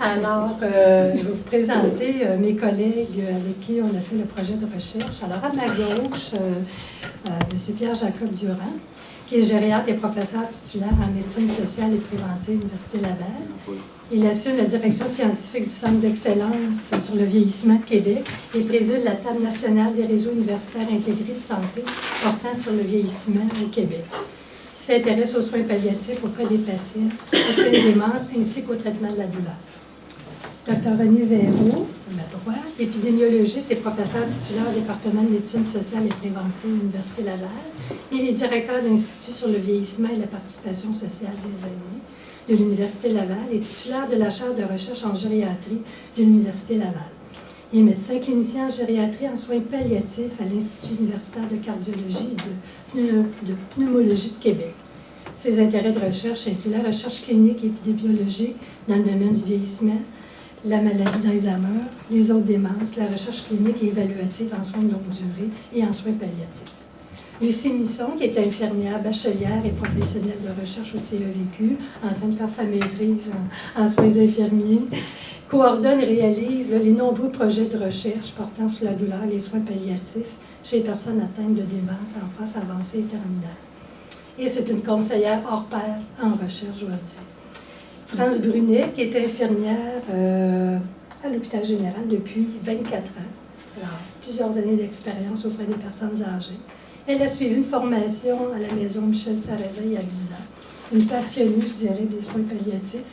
Alors, je vais vous présenter mes collègues avec qui on a fait le projet de recherche. Alors, à ma gauche, M. Pierre-Jacob Durand, qui est gériatre et professeur titulaire en médecine sociale et préventive à l'Université Laval. Il assume la direction scientifique du Centre d'excellence sur le vieillissement de Québec et préside la table nationale des réseaux universitaires intégrés de santé portant sur le vieillissement au Québec. Il s'intéresse aux soins palliatifs auprès des patients, auprès des démences ainsi qu'au traitement de la douleur. Dr. René Véraud, à ma droite, épidémiologiste et professeur titulaire au département de médecine sociale et préventive à l'Université Laval. Il est directeur de l'Institut sur le vieillissement et la participation sociale des aînés de l'Université Laval et titulaire de la chaire de recherche en gériatrie de l'Université Laval. Il est médecin clinicien en gériatrie en soins palliatifs à l'Institut universitaire de cardiologie et de pneumologie de Québec. Ses intérêts de recherche incluent la recherche clinique et épidémiologique dans le domaine du vieillissement, la maladie d'Alzheimer, les autres démences, la recherche clinique et évaluative en soins de longue durée et en soins palliatifs. Lucie Misson, qui est infirmière, bachelière et professionnelle de recherche au CEVQ, en train de faire sa maîtrise en soins infirmiers, coordonne et réalise les nombreux projets de recherche portant sur la douleur et les soins palliatifs chez les personnes atteintes de démence en phase avancée et terminale. Et c'est une conseillère hors pair en recherche, je dois dire. France Brunet, qui est infirmière à l'hôpital général depuis 24 ans. Alors, plusieurs années d'expérience auprès des personnes âgées. Elle a suivi une formation à la maison Michel Sarrazin il y a 10 ans. Une passionnée, je dirais, des soins palliatifs.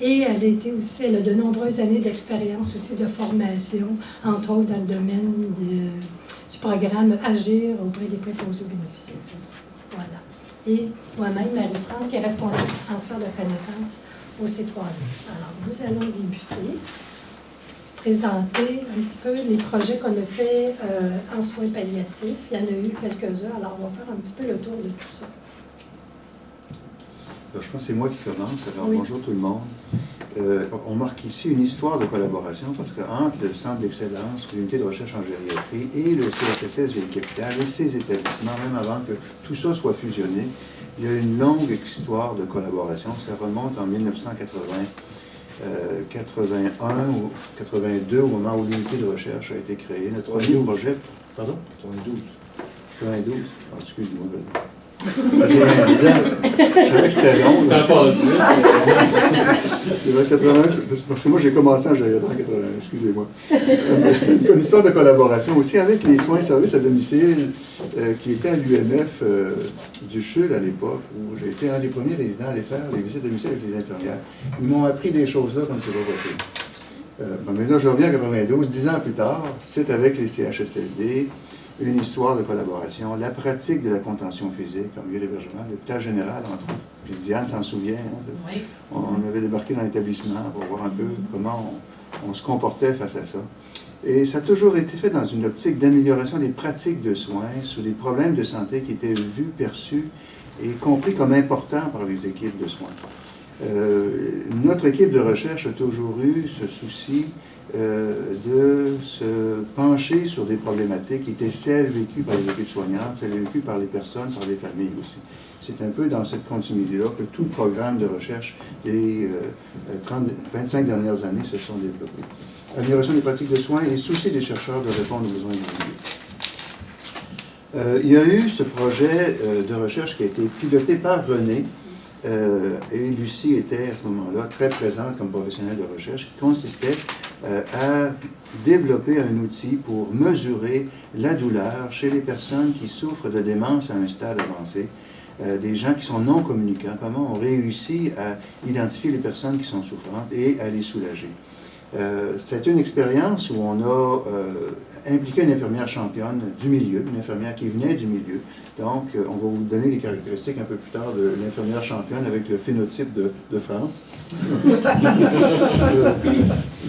Et elle a de nombreuses années d'expérience aussi de formation, entre autres dans le domaine du programme Agir auprès des préposés aux bénéficiaires. Voilà. Et moi-même, Marie-France, qui est responsable du transfert de connaissances au C3S. Alors, nous allons débuter, présenter un petit peu les projets qu'on a fait en soins palliatifs. Il y en a eu quelques-uns, alors on va faire un petit peu le tour de tout ça. Alors, je pense que c'est moi qui commence. Alors, oui. Bonjour tout le monde. On marque ici une histoire de collaboration parce qu'entre le Centre d'excellence, l'unité de recherche en gériatrie et le CHSS Ville-Capitale et ses établissements, même avant que tout ça soit fusionné, il y a une longue histoire de collaboration. Ça remonte en 1981 ou 82, au moment où l'unité de recherche a été créée. Notre premier projet... Pardon? 92. 92? Oh, excuse-moi. Je savais que c'était long. T'as passé. C'est vrai, 80, parce que moi j'ai commencé en gériatrie en 80, excusez-moi. C'est une histoire de collaboration aussi avec les soins et services à domicile qui étaient à l'UMF du CHUL à l'époque, où j'ai été un des premiers résidents à aller faire les visites à domicile avec les infirmières. Ils m'ont appris des choses là comme c'est pas possible. Mais là, je reviens à 92, 10 ans plus tard, c'est avec les CHSLD, une histoire de collaboration, la pratique de la contention physique comme lieu d'hébergement, l'hôpital général, entre autres. Puis Diane s'en souvient, hein, Oui. on avait débarqué dans l'établissement pour voir un peu comment on se comportait face à ça. Et ça a toujours été fait dans une optique d'amélioration des pratiques de soins sur des problèmes de santé qui étaient vus, perçus et compris comme importants par les équipes de soins. Notre équipe de recherche a toujours eu ce souci de se pencher sur des problématiques qui étaient celles vécues par les équipes soignantes, celles vécues par les personnes, par les familles aussi. C'est un peu dans cette continuité-là que tout le programme de recherche des 25 dernières années se sont développés. Amélioration des pratiques de soins et souci des chercheurs de répondre aux besoins individuels. Il y a eu ce projet de recherche qui a été piloté par René, et Lucie était à ce moment-là très présente comme professionnelle de recherche, qui consistait à développer un outil pour mesurer la douleur chez les personnes qui souffrent de démence à un stade avancé, des gens qui sont non communicants, comment on réussit à identifier les personnes qui sont souffrantes et à les soulager. C'est une expérience où on a impliqué une infirmière championne du milieu, une infirmière qui venait du milieu. Donc, on va vous donner les caractéristiques un peu plus tard de l'infirmière championne avec le phénotype de France.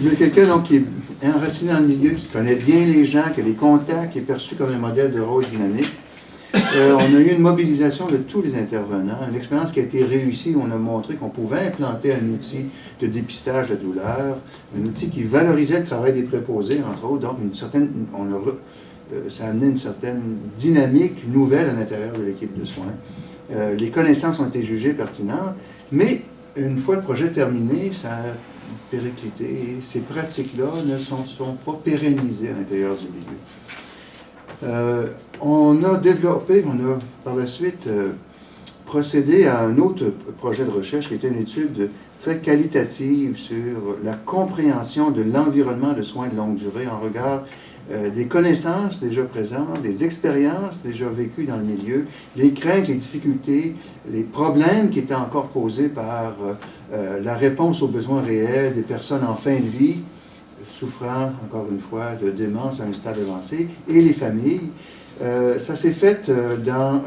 Mais quelqu'un donc qui est enraciné dans le milieu, qui connaît bien les gens, qui a des contacts, qui est perçu comme un modèle de rôle dynamique. On a eu une mobilisation de tous les intervenants, une expérience qui a été réussie où on a montré qu'on pouvait implanter un outil de dépistage de douleur, un outil qui valorisait le travail des préposés, entre autres, donc ça a amené une certaine dynamique nouvelle à l'intérieur de l'équipe de soins. Les connaissances ont été jugées pertinentes, mais une fois le projet terminé, ça a péricliter et ces pratiques-là ne sont pas pérennisées à l'intérieur du milieu. On a par la suite procédé à un autre projet de recherche qui était une étude très qualitative sur la compréhension de l'environnement de soins de longue durée en regard des connaissances déjà présentes, des expériences déjà vécues dans le milieu, les craintes, les difficultés, les problèmes qui étaient encore posés par la réponse aux besoins réels des personnes en fin de vie, souffrant, encore une fois, de démence à un stade avancé, et les familles. Ça s'est fait dans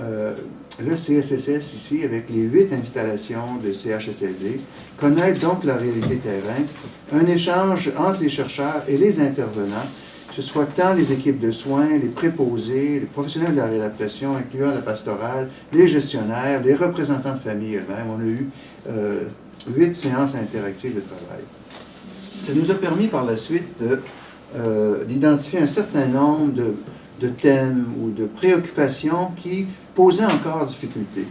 le CSSS ici, avec les 8 installations de CHSLD, connaître donc la réalité terrain, un échange entre les chercheurs et les intervenants, que ce soit tant les équipes de soins, les préposés, les professionnels de la réadaptation, incluant la pastorale, les gestionnaire, les représentants de famille eux-mêmes. On a eu 8 séances interactives de travail. Ça nous a permis par la suite d'identifier un certain nombre de thèmes ou de préoccupations qui posaient encore difficulté.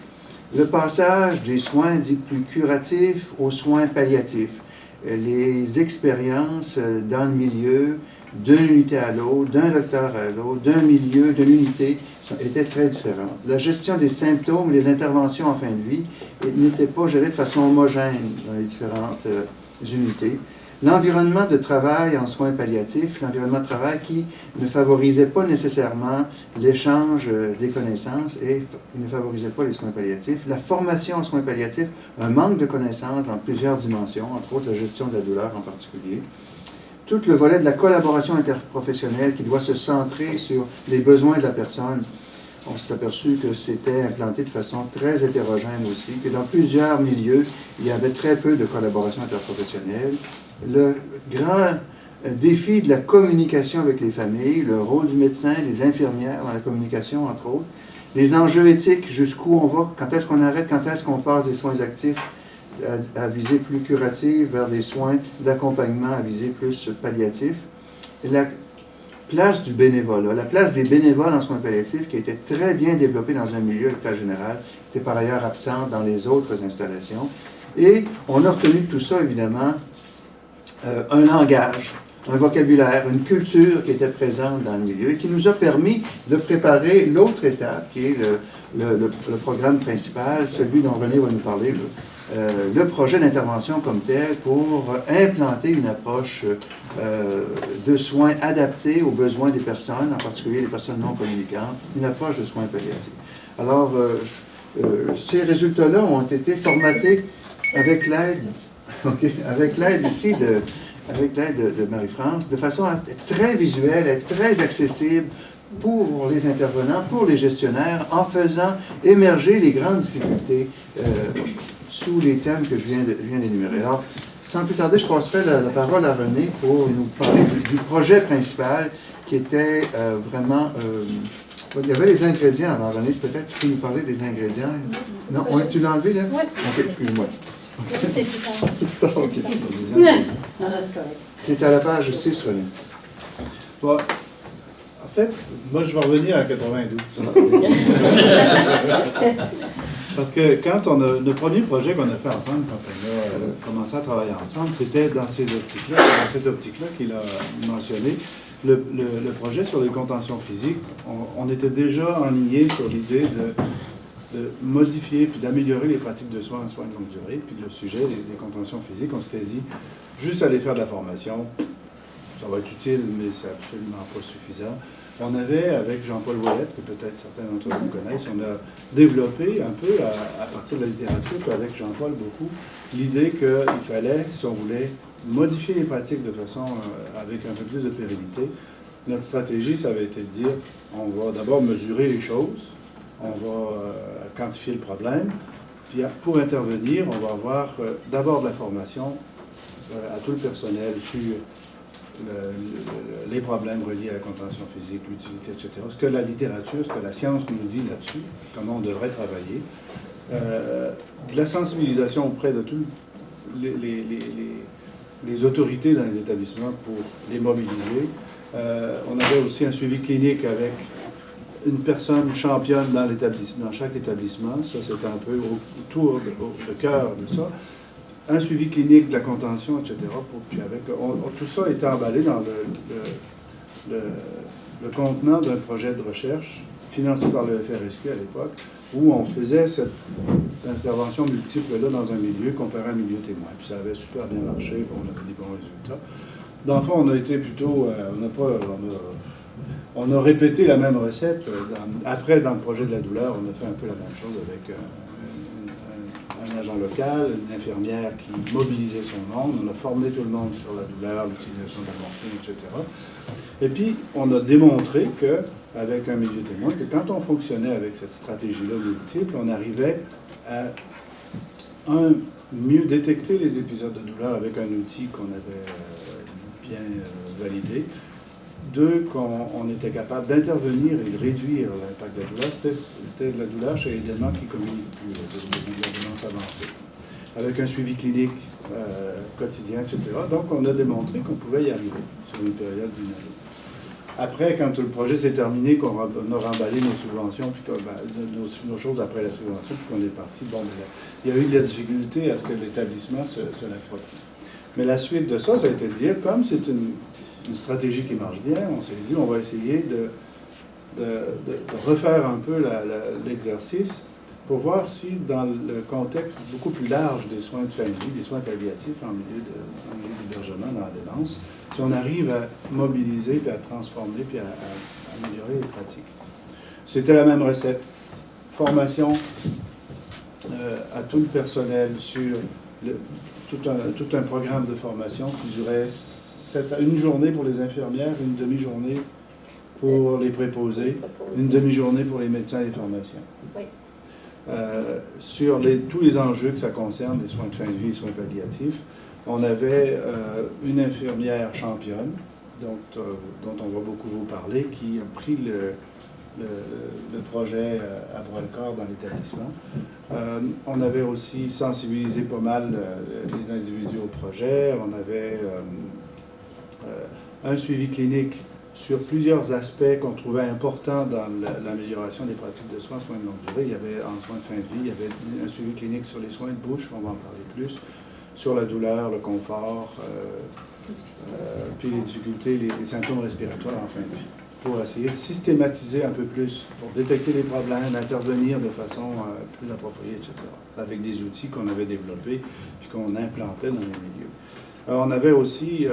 Le passage des soins dits plus curatifs aux soins palliatifs, les expériences dans le milieu, d'une unité à l'autre, d'un docteur à l'autre, d'un milieu, d'une unité, étaient très différentes. La gestion des symptômes et les interventions en fin de vie n'étaient pas gérées de façon homogène dans les différentes unités. L'environnement de travail en soins palliatifs, l'environnement de travail qui ne favorisait pas nécessairement l'échange des connaissances et ne favorisait pas les soins palliatifs. La formation en soins palliatifs, un manque de connaissances dans plusieurs dimensions, entre autres la gestion de la douleur en particulier. Tout le volet de la collaboration interprofessionnelle qui doit se centrer sur les besoins de la personne. On s'est aperçu que c'était implanté de façon très hétérogène aussi, que dans plusieurs milieux, il y avait très peu de collaboration interprofessionnelle. Le grand défi de la communication avec les familles, le rôle du médecin, des infirmières dans la communication, entre autres. Les enjeux éthiques, jusqu'où on va, quand est-ce qu'on arrête, quand est-ce qu'on passe des soins actifs à visée plus curative vers des soins d'accompagnement à visée plus palliatif. Et la place du bénévolat, la place des bénévoles en soins palliatifs qui a été très bien développée dans un milieu, l'hôpital général, était par ailleurs absente dans les autres installations. Et on a retenu de tout ça, évidemment, un langage, un vocabulaire, une culture qui était présente dans le milieu et qui nous a permis de préparer l'autre étape, qui est le programme principal, celui dont René va nous parler, le projet d'intervention comme tel pour implanter une approche de soins adaptés aux besoins des personnes, en particulier les personnes non communicantes, une approche de soins palliatifs. Alors, ces résultats-là ont été formatés avec l'aide ici avec l'aide de Marie-France, de façon à être très visuelle, à être très accessible pour les intervenants, pour les gestionnaires, en faisant émerger les grandes difficultés sous les thèmes que je viens d'énumérer. Alors, sans plus tarder, je passerai la parole à René pour nous parler du projet principal qui était vraiment... il y avait les ingrédients avant, René, peut-être tu peux nous parler des ingrédients. Non, tu l'as enlevé, là? Oui. OK, excuse-moi. C'était plus tard. C'est plus tard, OK. Non, c'est correct. Tu es à la page 6, René. Bon, en fait, moi, je vais revenir à 92. Parce que quand le premier projet qu'on a fait ensemble, quand on a commencé à travailler ensemble, c'était dans ces optiques-là, dans cette optique-là qu'il a mentionné. Le projet sur les contentions physiques, on était déjà enligné sur l'idée de modifier puis d'améliorer les pratiques de soins en soins de longue durée. Puis le sujet des contentions physiques, on s'était dit, juste aller faire de la formation, ça va être utile, mais c'est absolument pas suffisant. On avait, avec Jean-Paul Ouellette, que peut-être certains d'entre vous connaissent, on a développé un peu, à partir de la littérature, puis avec Jean-Paul beaucoup, l'idée qu'il fallait, si on voulait modifier les pratiques de façon avec un peu plus de pérennité, notre stratégie, ça avait été de dire, on va d'abord mesurer les choses, on va quantifier le problème, puis pour intervenir, on va avoir d'abord de la formation à tout le personnel sur les problèmes reliés à la contention physique, l'utilité, etc. Ce que la littérature, ce que la science nous dit là-dessus, comment on devrait travailler. De la sensibilisation auprès de tous les autorités dans les établissements pour les mobiliser. On avait aussi un suivi clinique avec une personne championne dans chaque établissement. Ça, c'était un peu autour, le cœur de ça. un suivi clinique de la contention, etc. Puis tout ça était emballé dans le contenant d'un projet de recherche financé par le FRSQ à l'époque, où on faisait cette intervention multiple-là dans un milieu comparé à un milieu témoin. Puis ça avait super bien marché, puis on avait des bons résultats. Dans le fond, on a été plutôt... on a répété la même recette. Après, dans le projet de la douleur, on a fait un peu la même chose avec un agent local, une infirmière qui mobilisait son monde. On a formé tout le monde sur la douleur, l'utilisation de la morphine, etc. Et puis, on a démontré qu'avec un milieu témoin, que quand on fonctionnait avec cette stratégie-là multiple, on arrivait à, mieux détecter les épisodes de douleur avec un outil qu'on avait bien validé. Deux, qu'on était capable d'intervenir et de réduire l'impact de la douleur. C'était de la douleur chez les démons qui communiquent plus, de la démence avancée, avec un suivi clinique quotidien, etc. Donc, on a démontré qu'on pouvait y arriver sur une période d'une année. Après, quand le projet s'est terminé, qu'on a remballé nos subventions, puis nos choses après la subvention, puis qu'on est parti, il y a eu de la difficulté à ce que l'établissement se l'approprie. Mais la suite de ça, ça a été de dire, comme c'est une stratégie qui marche bien, on s'est dit, on va essayer de refaire un peu l'exercice pour voir si, dans le contexte beaucoup plus large des soins de fin de vie, des soins palliatifs en milieu d'hébergement dans la démence, si on arrive à mobiliser, puis à transformer, puis à améliorer les pratiques. C'était la même recette. Formation à tout le personnel sur tout un programme de formation qui durait une journée pour les infirmières, une demi-journée pour les préposés, une demi-journée pour les médecins et les pharmaciens. Oui. Sur tous les enjeux que ça concerne, les soins de fin de vie et les soins palliatifs, on avait une infirmière championne, dont on va beaucoup vous parler, qui a pris le projet à bras-le-corps dans l'établissement. On avait aussi sensibilisé pas mal les individus au projet. On avait un suivi clinique sur plusieurs aspects qu'on trouvait importants dans l'amélioration des pratiques de soins de longue durée. Il y avait, en soins de fin de vie, il y avait un suivi clinique sur les soins de bouche, on va en parler plus, sur la douleur, le confort, puis les difficultés, les symptômes respiratoires en fin de vie, pour essayer de systématiser un peu plus, pour détecter les problèmes, intervenir de façon plus appropriée, etc., avec des outils qu'on avait développés puis qu'on implantait dans les milieux. On a aussi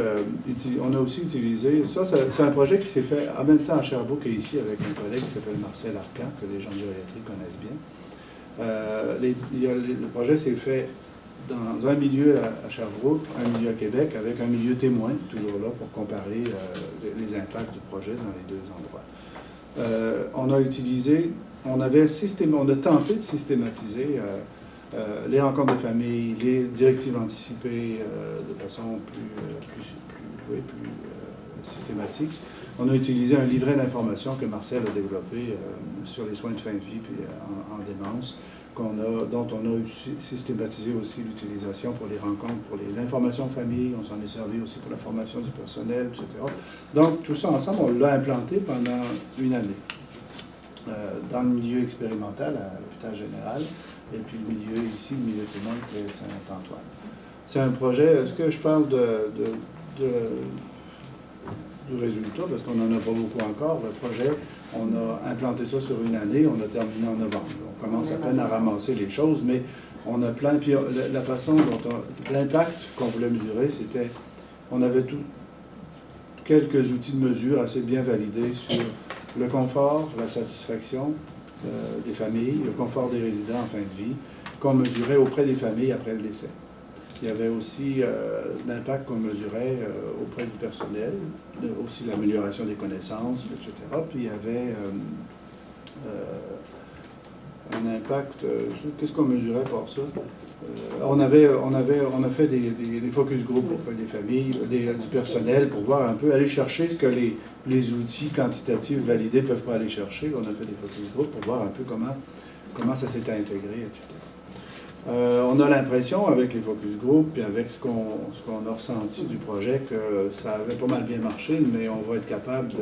utilisé, c'est un projet qui s'est fait en même temps à Sherbrooke et ici avec un collègue qui s'appelle Marcel Arcan, que les gens de gériatrie connaissent bien. Le projet s'est fait dans un milieu à Sherbrooke, un milieu à Québec, avec un milieu témoin, toujours là, pour comparer les impacts du projet dans les deux endroits. On a tenté de systématiser les rencontres de famille, les directives anticipées de façon plus systématique. On a utilisé un livret d'information que Marcel a développé sur les soins de fin de vie puis en démence, dont on a systématisé aussi l'utilisation pour les rencontres, pour les informations de famille. On s'en est servi aussi pour la formation du personnel, etc. Donc, tout ça ensemble, on l'a implanté pendant une année dans le milieu expérimental à l'hôpital général. Et puis le milieu ici, le milieu témoin, c'est Saint-Antoine. C'est un projet, est-ce que je parle du résultat, parce qu'on n'en a pas beaucoup encore. Le projet, on a implanté ça sur une année, on a terminé en novembre. On commence à peine à ramasser les choses, mais on a plein. Puis la façon dont l'impact qu'on voulait mesurer, c'était, on avait quelques outils de mesure assez bien validés sur le confort, la satisfaction des familles, le confort des résidents en fin de vie, qu'on mesurait auprès des familles après le décès. Il y avait aussi l'impact qu'on mesurait auprès du personnel, aussi l'amélioration des connaissances, etc. Puis il y avait un impact, qu'est-ce qu'on mesurait par ça? On a fait des focus group auprès des familles, du personnel, pour voir un peu, aller chercher ce que les outils quantitatifs validés ne peuvent pas aller chercher. On a fait des focus group pour voir un peu comment ça s'est intégré, etc. On a l'impression, avec les focus group et avec ce qu'on a ressenti du projet, que ça avait pas mal bien marché, mais on va être capable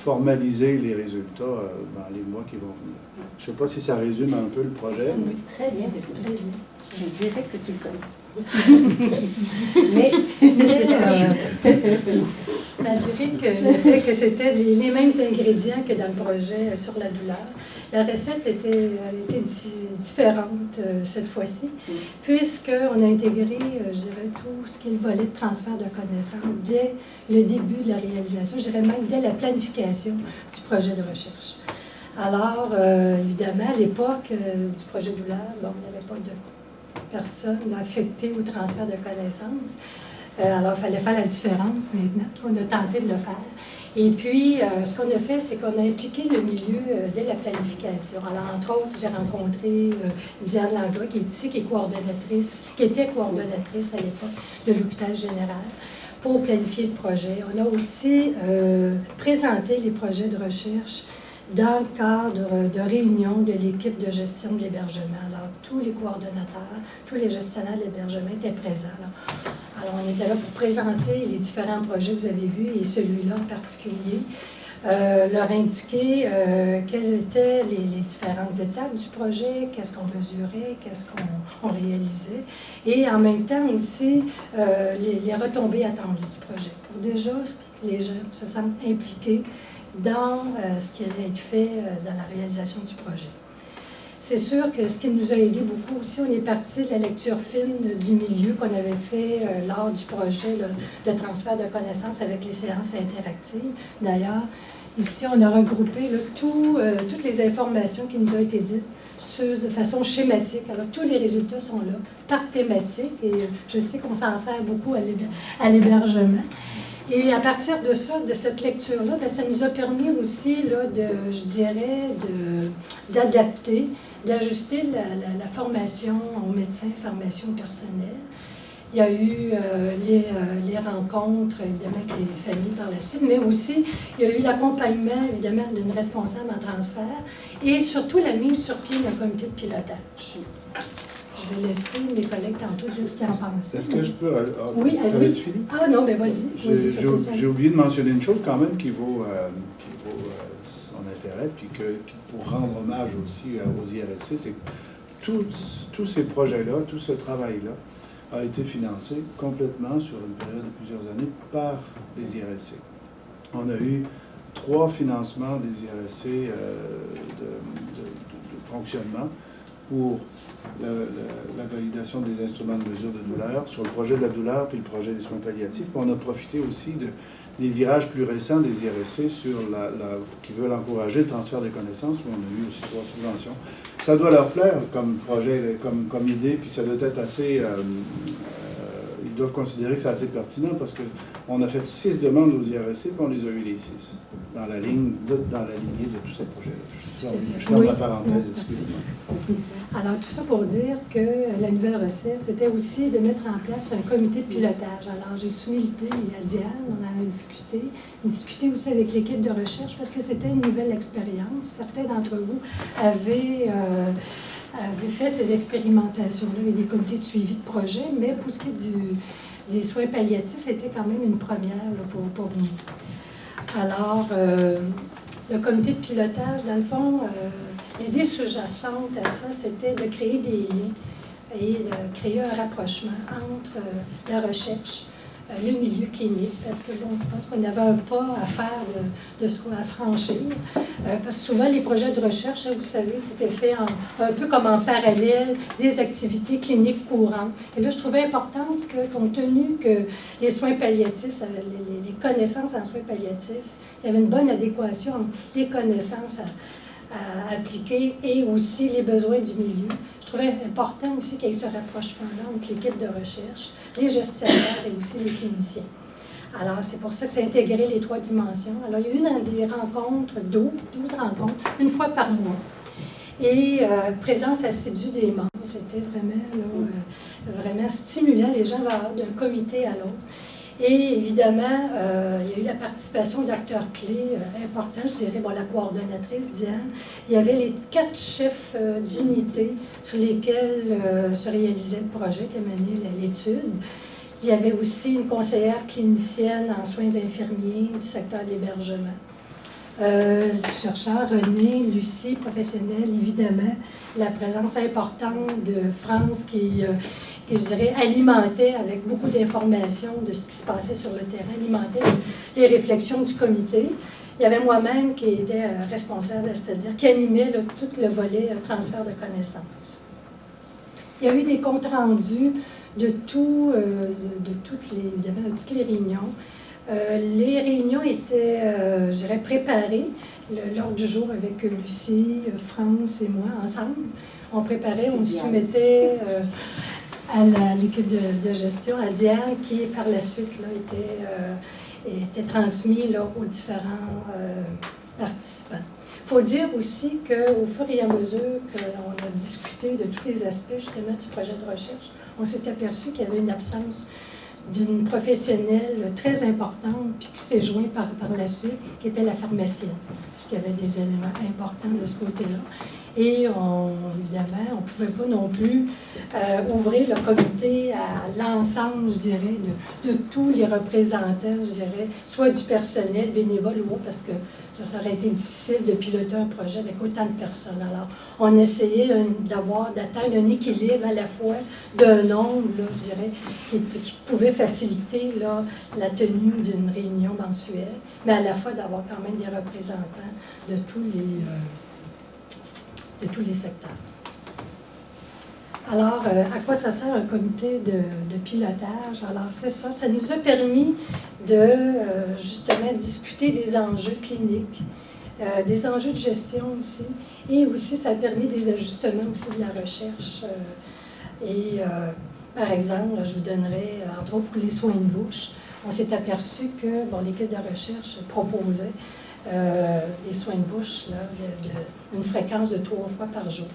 formaliser les résultats dans les mois qui vont venir. Je ne sais pas si ça résume un peu le projet. Oui, très bien, très bien. Ça me dirait que tu le connais. Mais malgré que le fait que c'était les mêmes ingrédients que dans le projet sur la douleur, la recette était différente cette fois-ci, puisqu'on a intégré, je dirais, tout ce qui est le volet de transfert de connaissances dès le début de la réalisation, je dirais même dès la planification du projet de recherche. Alors, évidemment, à l'époque du projet douleur, bon, il n'y avait pas de personnes affectées au transfert de connaissances. Alors, il fallait faire la différence maintenant. On a tenté de le faire. Et puis, ce qu'on a fait, c'est qu'on a impliqué le milieu dès la planification. Alors, entre autres, j'ai rencontré Diane Langlois, qui est ici, qui était coordonnatrice à l'époque de l'hôpital général, pour planifier le projet. On a aussi présenté les projets de recherche dans le cadre de réunions de l'équipe de gestion de l'hébergement. Alors, tous les coordonnateurs, tous les gestionnaires de l'hébergement étaient présents. Alors, on était là pour présenter les différents projets que vous avez vus et celui-là en particulier, leur indiquer quelles étaient les différentes étapes du projet, qu'est-ce qu'on mesurait, qu'est-ce qu'on réalisait, et en même temps aussi les retombées attendues du projet. Pour déjà, les gens se sentent impliqués dans ce qui allait être fait dans la réalisation du projet. C'est sûr que ce qui nous a aidé beaucoup aussi, on est parti de la lecture fine du milieu qu'on avait fait lors du projet là, de transfert de connaissances avec les séances interactives. D'ailleurs, ici, on a regroupé là, toutes les informations qui nous ont été dites de façon schématique. Alors, tous les résultats sont là, par thématique, et je sais qu'on s'en sert beaucoup à l'hébergement. Et à partir de ça, de cette lecture-là, bien, ça nous a permis aussi, là, je dirais, d'adapter, d'ajuster la formation aux médecins, formation personnelle. Il y a eu les rencontres, évidemment, avec les familles par la suite, mais aussi, il y a eu l'accompagnement, évidemment, d'une responsable en transfert et surtout la mise sur pied d'un comité de pilotage. Je vais laisser mes collègues tantôt dire ce qu'ils en pensent. Est-ce que je peux... Oui, t'avais-tu fini? Ah non, mais vas-y. J'ai oublié de mentionner une chose quand même qui vaut son intérêt, puis pour rendre hommage aussi aux IRSC, c'est que tous ces projets-là, tout ce travail-là a été financé complètement sur une période de plusieurs années par les IRSC. On a eu 3 financements des IRSC de fonctionnement pour la validation des instruments de mesure de douleur, sur le projet de la douleur puis le projet des soins palliatifs. Puis on a profité aussi des virages plus récents des IRSC qui veulent encourager le transfert des connaissances, où on a eu aussi 3 subventions. Ça doit leur plaire comme projet, comme idée, puis ça doit être assez... ils doivent considérer que c'est assez pertinent parce qu'on a fait 6 demandes aux IRSC, puis on les a eu les 6, dans la lignée de tous ces projets-là. Je ferme la parenthèse, excusez-moi. Alors, tout ça pour dire que la nouvelle recette, c'était aussi de mettre en place un comité de pilotage. Alors, j'ai soumis l'idée à Diane, on en a discuté aussi avec l'équipe de recherche parce que c'était une nouvelle expérience. Certains d'entre vous avaient fait ces expérimentations-là avec des comités de suivi de projet, mais pour ce qui est des soins palliatifs, c'était quand même une première là, pour nous. Alors, le comité de pilotage, dans le fond, l'idée sous-jacente à ça, c'était de créer des liens et de créer un rapprochement entre la recherche, le milieu clinique, parce que bon, je pense qu'on avait un pas à faire à franchir, parce que souvent les projets de recherche, vous savez, c'était fait un peu comme en parallèle des activités cliniques courantes. Et là, je trouvais important que, compte tenu que les soins palliatifs, les connaissances en soins palliatifs, il y avait une bonne adéquation entre les connaissances à appliquer et aussi les besoins du milieu. Je trouvais important aussi qu'il y ait ce rapprochement-là entre l'équipe de recherche, les gestionnaires et aussi les cliniciens. Alors, c'est pour ça que c'est intégré les 3 dimensions. Alors, il y a eu des rencontres, 12 rencontres, une fois par mois. Et présence assidue des membres. C'était vraiment stimulant. Les gens allaient d'un comité à l'autre. Et évidemment, il y a eu la participation d'acteurs clés importants, je dirais, la coordonnatrice Diane. Il y avait les 4 chefs d'unité sur lesquels se réalisait le projet qui a mené l'étude. Il y avait aussi une conseillère clinicienne en soins infirmiers du secteur de l'hébergement. Chercheur René, Lucie, professionnelle, évidemment, la présence importante de France qui je dirais, alimentait avec beaucoup d'informations de ce qui se passait sur le terrain, alimentait les réflexions du comité. Il y avait moi-même qui était responsable, c'est-à-dire qui animait tout le volet transfert de connaissances. Il y a eu des comptes rendus de toutes les réunions. Les réunions étaient, je dirais, préparées. L'ordre du jour avec Lucie, France et moi, ensemble. On préparait, on soumettait à l'équipe de gestion, à Diane, qui par la suite là, était transmis là, aux différents participants. Il faut dire aussi qu'au fur et à mesure qu'on a discuté de tous les aspects justement du projet de recherche, on s'est aperçu qu'il y avait une absence d'une professionnelle très importante, puis qui s'est jointe par la suite, qui était la pharmacienne, parce qu'il y avait des éléments importants de ce côté-là. Et évidemment, on ne pouvait pas non plus ouvrir le comité à l'ensemble, je dirais, de tous les représentants, je dirais, soit du personnel, bénévole ou autre, parce que ça aurait été difficile de piloter un projet avec autant de personnes. Alors, on essayait d'atteindre un équilibre à la fois d'un nombre, là, je dirais, qui pouvait faciliter là, la tenue d'une réunion mensuelle, mais à la fois d'avoir quand même des représentants de tous les secteurs. Alors, à quoi ça sert un comité de pilotage? Alors, c'est ça, ça nous a permis de, justement, discuter des enjeux cliniques, des enjeux de gestion aussi, et aussi, ça a permis des ajustements aussi de la recherche. Par exemple, je vous donnerai, entre autres, pour les soins de bouche, on s'est aperçu que, l'équipe de recherche proposait les soins de bouche, là, une fréquence de 3 fois par jour.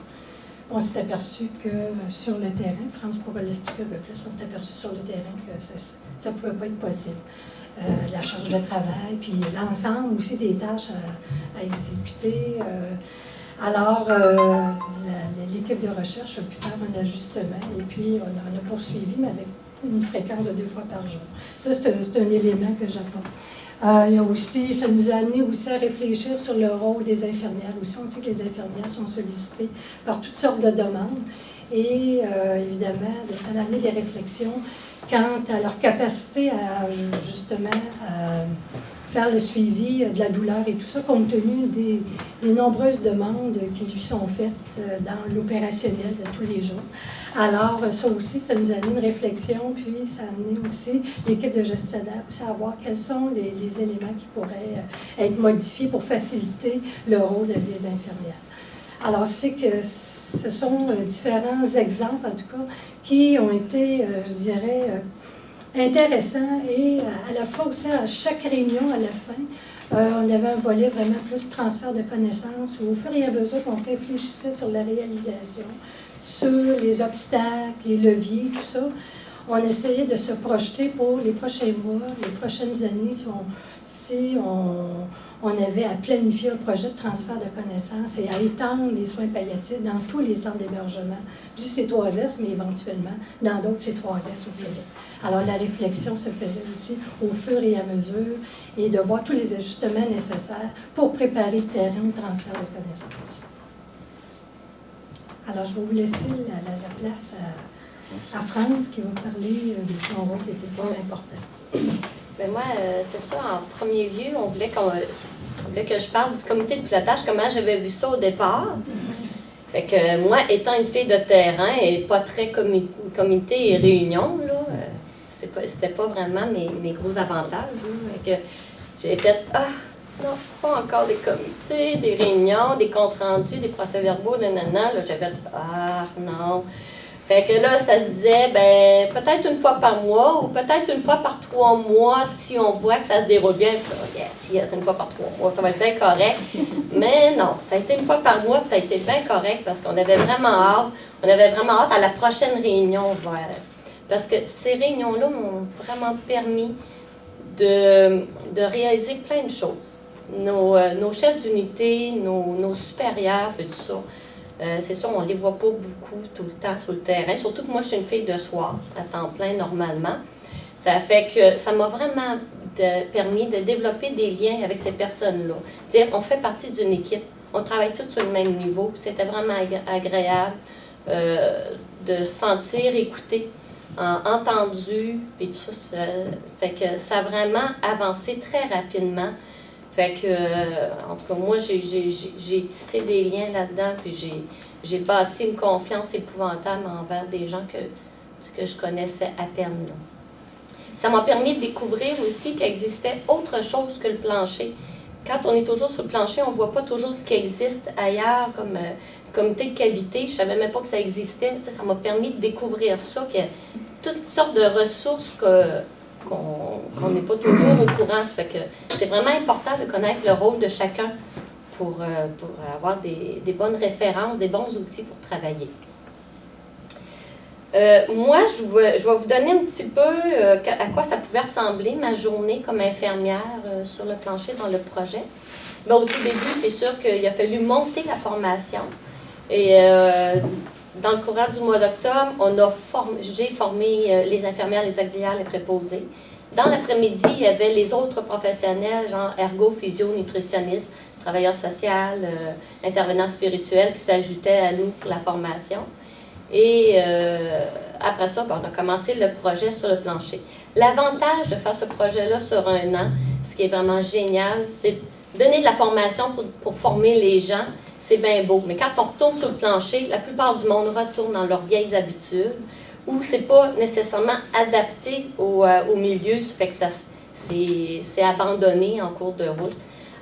On s'est aperçu que sur le terrain, France pourra l'expliquer un peu plus, on s'est aperçu sur le terrain que ça ne pouvait pas être possible. La charge de travail, puis l'ensemble aussi des tâches à exécuter. Alors, l'équipe de recherche a pu faire un ajustement et puis on a poursuivi, mais avec une fréquence de 2 fois par jour. Ça, c'est un élément que j'apporte. Il y a aussi, ça nous a amené aussi à réfléchir sur le rôle des infirmières. Aussi, on sait que les infirmières sont sollicitées par toutes sortes de demandes. Et évidemment, ça a amené des réflexions quant à leur capacité à justement faire le suivi de la douleur et tout ça, compte tenu des nombreuses demandes qui lui sont faites dans l'opérationnel de tous les jours. Alors, ça aussi, ça nous a amené une réflexion, puis ça a amené aussi l'équipe de gestionnaires à savoir quels sont les éléments qui pourraient être modifiés pour faciliter le rôle des infirmières. Alors, c'est que ce sont différents exemples, en tout cas, qui ont été, je dirais, intéressants et à la fois aussi à chaque réunion, à la fin, on avait un volet vraiment plus transfert de connaissances où au fur et à mesure qu'on réfléchissait sur la réalisation, sur les obstacles, les leviers, tout ça, on essayait de se projeter pour les prochains mois, les prochaines années, si on avait à planifier un projet de transfert de connaissances et à étendre les soins palliatifs dans tous les centres d'hébergement du C3S, mais éventuellement dans d'autres C3S au Québec. Alors, la réflexion se faisait aussi au fur et à mesure et de voir tous les ajustements nécessaires pour préparer le terrain au transfert de connaissances. Alors, je vais vous laisser la place à France qui va parler de son rôle qui était fort important. Ben moi, c'est ça, en premier lieu, on voulait que je parle du comité de pilotage, comment j'avais vu ça au départ. Fait que moi, étant une fille de terrain et pas très comité et réunion, là, c'était pas vraiment mes gros avantages. Fait que j'ai fait, non, pas encore des comités, des réunions, des comptes rendus, des procès-verbaux, nanana. Là, j'ai fait, non. Fait que là, ça se disait, ben peut-être une fois par mois ou peut-être une fois par 3 mois si on voit que ça se déroule bien. Yes, une fois par 3 mois, ça va être bien correct. Mais non, ça a été une fois par mois, puis ça a été bien correct parce qu'on avait vraiment hâte. On avait vraiment hâte à la prochaine réunion. Parce que ces réunions-là m'ont vraiment permis de réaliser plein de choses. Nos chefs d'unité, nos supérieurs, et tout ça. C'est sûr, on ne les voit pas beaucoup tout le temps sur le terrain. Surtout que moi, je suis une fille de soir, à temps plein normalement. Ça fait que ça m'a vraiment permis de développer des liens avec ces personnes-là. Dire, on fait partie d'une équipe, on travaille tous sur le même niveau. C'était vraiment agréable de se sentir écouté, entendu, puis tout ça. Fait que ça a vraiment avancé très rapidement. Fait que, en tout cas, moi, j'ai tissé des liens là-dedans, puis j'ai bâti une confiance épouvantable envers des gens que je connaissais à peine. Là. Ça m'a permis de découvrir aussi qu'il existait autre chose que le plancher. Quand on est toujours sur le plancher, on ne voit pas toujours ce qui existe ailleurs comme comité de qualité. Je ne savais même pas que ça existait. Tu sais, ça m'a permis de découvrir ça, qu'il y a toutes sortes de ressources qu'on n'est pas toujours au courant. Ça fait que c'est vraiment important de connaître le rôle de chacun pour avoir des bonnes références, des bons outils pour travailler. Moi, je vais vous donner un petit peu à quoi ça pouvait ressembler ma journée comme infirmière sur le plancher dans le projet. Mais au tout début, c'est sûr qu'il a fallu monter la formation. Et dans le courant du mois d'octobre, j'ai formé les infirmières, les auxiliaires, les préposés. Dans l'après-midi, il y avait les autres professionnels, genre ergo, physio, nutritionniste, travailleurs sociaux, intervenants spirituels qui s'ajoutaient à nous pour la formation. Et après ça, on a commencé le projet sur le plancher. L'avantage de faire ce projet-là sur un an, ce qui est vraiment génial, c'est donner de la formation pour former les gens. C'est bien beau. Mais quand on retourne sur le plancher, la plupart du monde retourne dans leurs vieilles habitudes ou c'est pas nécessairement adapté au milieu, ça fait que c'est abandonné en cours de route.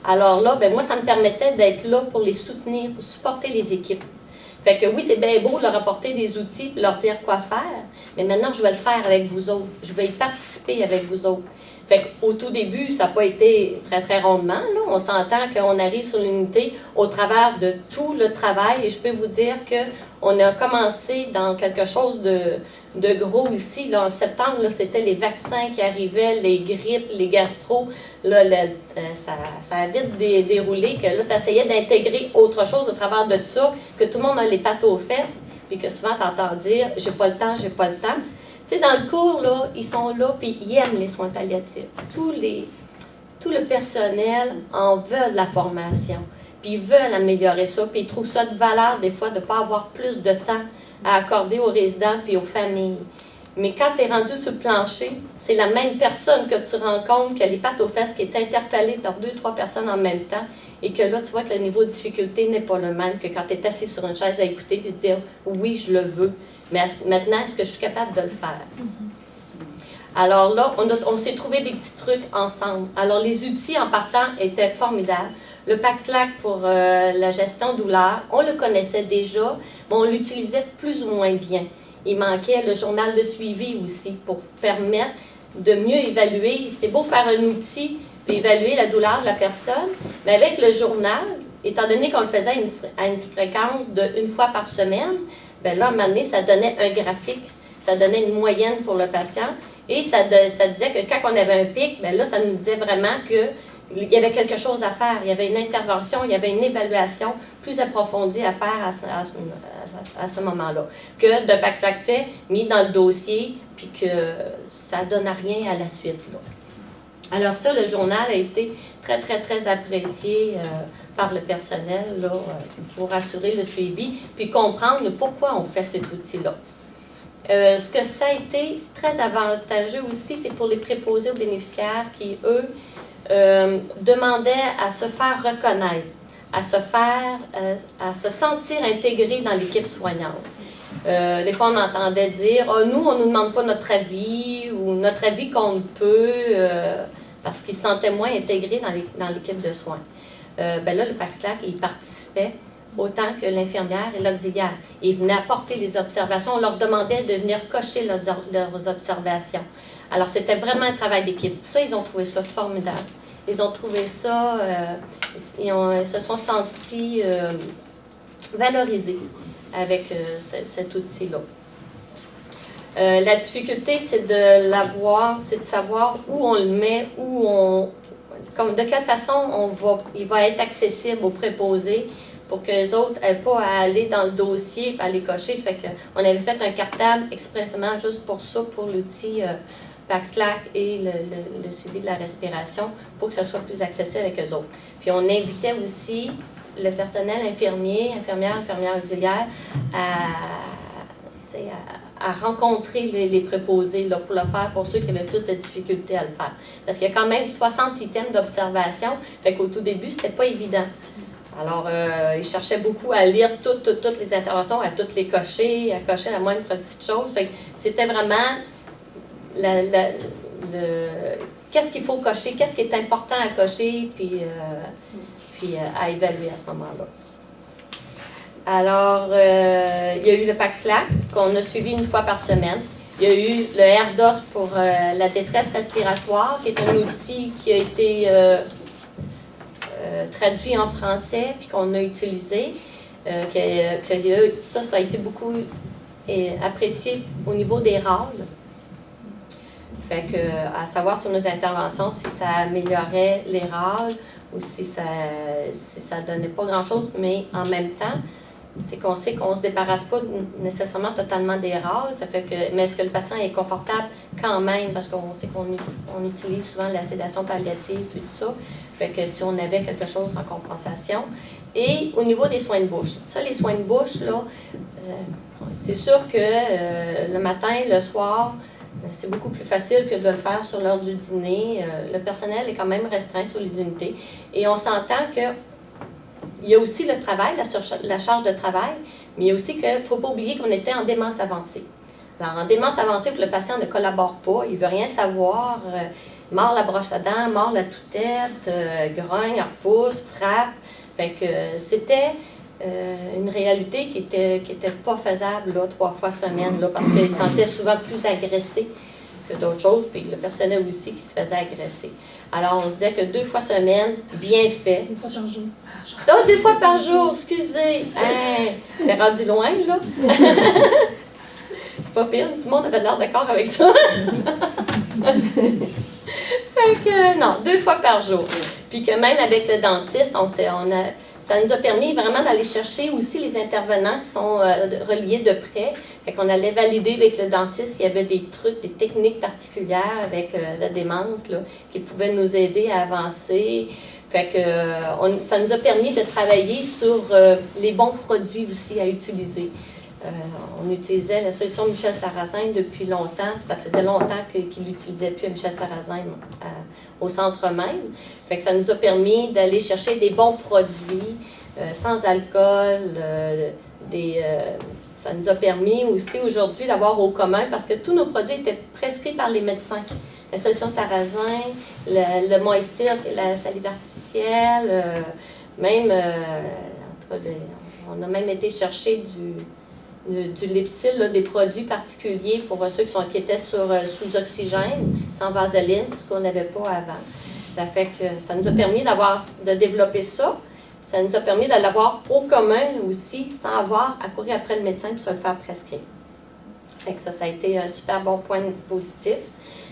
Alors là, moi, ça me permettait d'être là pour les soutenir, pour supporter les équipes. Fait que oui, c'est bien beau de leur apporter des outils et leur dire quoi faire, mais maintenant, je vais le faire avec vous autres. Je vais y participer avec vous autres. Fait qu'au tout début, ça n'a pas été très, très rondement. Là. On s'entend qu'on arrive sur l'unité au travers de tout le travail. Et je peux vous dire qu'on a commencé dans quelque chose de gros ici. Là, en septembre, c'était les vaccins qui arrivaient, les grippes, les gastro. Là, ça a vite déroulé que là, tu essayais d'intégrer autre chose au travers de ça, que tout le monde a les pattes aux fesses, puis que souvent, tu entends dire « j'ai pas le temps, j'ai pas le temps ». Tu sais, dans le cours, là, ils sont là, puis ils aiment les soins palliatifs. Tout le personnel en veut la formation, puis ils veulent améliorer ça, puis ils trouvent ça de valeur, des fois, de ne pas avoir plus de temps à accorder aux résidents puis aux familles. Mais quand tu es rendu sur le plancher, c'est la même personne que tu rencontres, qui a les pattes aux fesses, qui est interpellée par 2-3 personnes en même temps, et que là, tu vois que le niveau de difficulté n'est pas le même que quand tu es assis sur une chaise à écouter et dire « oui, je le veux ». Mais maintenant, est-ce que je suis capable de le faire? Alors là, on s'est trouvé des petits trucs ensemble. Alors, les outils en partant étaient formidables. Le PACSLAC pour la gestion douleur, on le connaissait déjà, mais on l'utilisait plus ou moins bien. Il manquait le journal de suivi aussi pour permettre de mieux évaluer. C'est beau faire un outil et évaluer la douleur de la personne, mais avec le journal, étant donné qu'on le faisait à une fréquence de 1 fois par semaine, bien là, à un moment donné, ça donnait un graphique, ça donnait une moyenne pour le patient, et ça disait que quand on avait un pic, bien là, ça nous disait vraiment qu'il y avait quelque chose à faire, il y avait une intervention, il y avait une évaluation plus approfondie à faire à ce moment-là, que de PACSLAC fait, mis dans le dossier, puis que ça ne donne rien à la suite. Là. Alors ça, le journal a été très, très, très apprécié par le personnel là, pour assurer le suivi, puis comprendre pourquoi on fait cet outil-là. Ce que ça a été très avantageux aussi, c'est pour les préposés aux bénéficiaires qui, eux, demandaient à se faire reconnaître, à se sentir intégrés dans l'équipe soignante. Des fois, on entendait dire « nous, on ne nous demande pas notre avis » ou « notre avis compte peu », parce qu'ils se sentaient moins intégrés dans l'équipe de soins. Là, le PACSLAC, il participait autant que l'infirmière et l'auxiliaire. Ils venaient apporter les observations. On leur demandait de venir cocher leurs observations. Alors, c'était vraiment un travail d'équipe. Ça, ils ont trouvé ça formidable. Ils ont trouvé ça, ils se sont sentis valorisés avec cet outil-là. La difficulté, c'est de l'avoir, c'est de savoir où on le met, de quelle façon il va être accessible aux préposés pour que les autres n'aient pas à aller dans le dossier et à aller cocher. Ça fait qu'on avait fait un cartable expressément juste pour ça, pour l'outil back slack et le suivi de la respiration pour que ce soit plus accessible avec eux autres. Puis on invitait aussi le personnel infirmière auxiliaire à rencontrer les préposés là, pour le faire pour ceux qui avaient plus de difficultés à le faire. Parce qu'il y a quand même 60 items d'observation, fait qu'au tout début, c'était pas évident. Alors, ils cherchaient beaucoup à lire toutes les interventions, à toutes les cocher, à cocher la moindre petite chose. Fait que c'était vraiment qu'est-ce qu'il faut cocher, qu'est-ce qui est important à cocher, puis à évaluer à ce moment-là. Alors, il y a eu le PAC-SLAC qu'on a suivi une fois par semaine. Il y a eu le AirDOS pour la détresse respiratoire, qui est un outil qui a été traduit en français puis qu'on a utilisé. Ça a été beaucoup apprécié au niveau des râles. Fait que, à savoir sur nos interventions, si ça améliorait les râles ou si ça donnait pas grand-chose, mais en même temps, c'est qu'on sait qu'on ne se débarrasse pas nécessairement totalement des râles, ça fait que, mais est-ce que le patient est confortable quand même, parce qu'on sait qu'on utilise souvent la sédation palliative et tout ça, fait que si on avait quelque chose en compensation. Et au niveau des soins de bouche, ça, les soins de bouche, là, c'est sûr que le matin, le soir, c'est beaucoup plus facile que de le faire sur l'heure du dîner. Le personnel est quand même restreint sur les unités. Et on s'entend qu'il y a aussi le travail, la charge de travail, mais il y a aussi qu'il ne faut pas oublier qu'on était en démence avancée. Alors, en démence avancée, le patient ne collabore pas, il ne veut rien savoir, mord la broche à dents, mord la toutette, grogne, repousse, frappe. Fait que c'était une réalité qui était pas faisable là, 3 fois semaine, là, parce qu'il se sentait souvent plus agressé que d'autres choses, puis le personnel aussi qui se faisait agresser. Alors, on se disait que 2 fois semaine, bien fait. 2 fois par jour. Oh, 2 fois par jour, excusez! Hey, j'étais rendu loin, là. C'est pas pire, tout le monde avait l'air d'accord avec ça. Fait que, non, 2 fois par jour. Puis que même avec le dentiste, ça nous a permis vraiment d'aller chercher aussi les intervenants qui sont reliés de près. Fait qu'on allait valider avec le dentiste s'il y avait des trucs, des techniques particulières avec la démence là, qui pouvaient nous aider à avancer. Fait que ça nous a permis de travailler sur les bons produits aussi à utiliser. On utilisait la solution Michel Sarrazin depuis longtemps. Ça faisait longtemps qu'il n'utilisait plus Michel Sarrazin au centre même. Fait que ça nous a permis d'aller chercher des bons produits sans alcool. Ça nous a permis aussi aujourd'hui d'avoir au commun, parce que tous nos produits étaient prescrits par les médecins. La solution Sarrazin, le Moistir, la salive artificielle, même, en tout cas, on a même été chercher du Lipsil, là, des produits particuliers pour ceux qui étaient sous oxygène, sans vaseline, ce qu'on n'avait pas avant. Ça fait que ça nous a permis de développer ça. Ça nous a permis de l'avoir au commun aussi, sans avoir à courir après le médecin pour se le faire prescrire. Fait que ça a été un super bon point positif.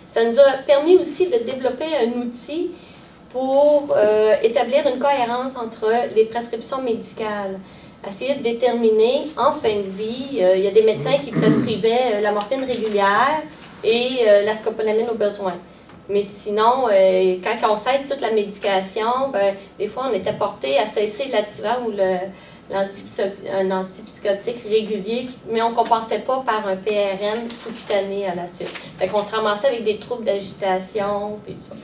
Ça nous a permis aussi de développer un outil pour établir une cohérence entre les prescriptions médicales. Essayer de déterminer, en fin de vie, il y a des médecins qui prescrivaient la morphine régulière et la scopolamine au besoin. Mais sinon, quand on cesse toute la médication, des fois, on était porté à cesser l'Ativan ou un antipsychotique régulier, mais on ne compensait pas par un PRN sous-cutané à la suite. Fait qu'on se ramassait avec des troubles d'agitation, puis tout ça.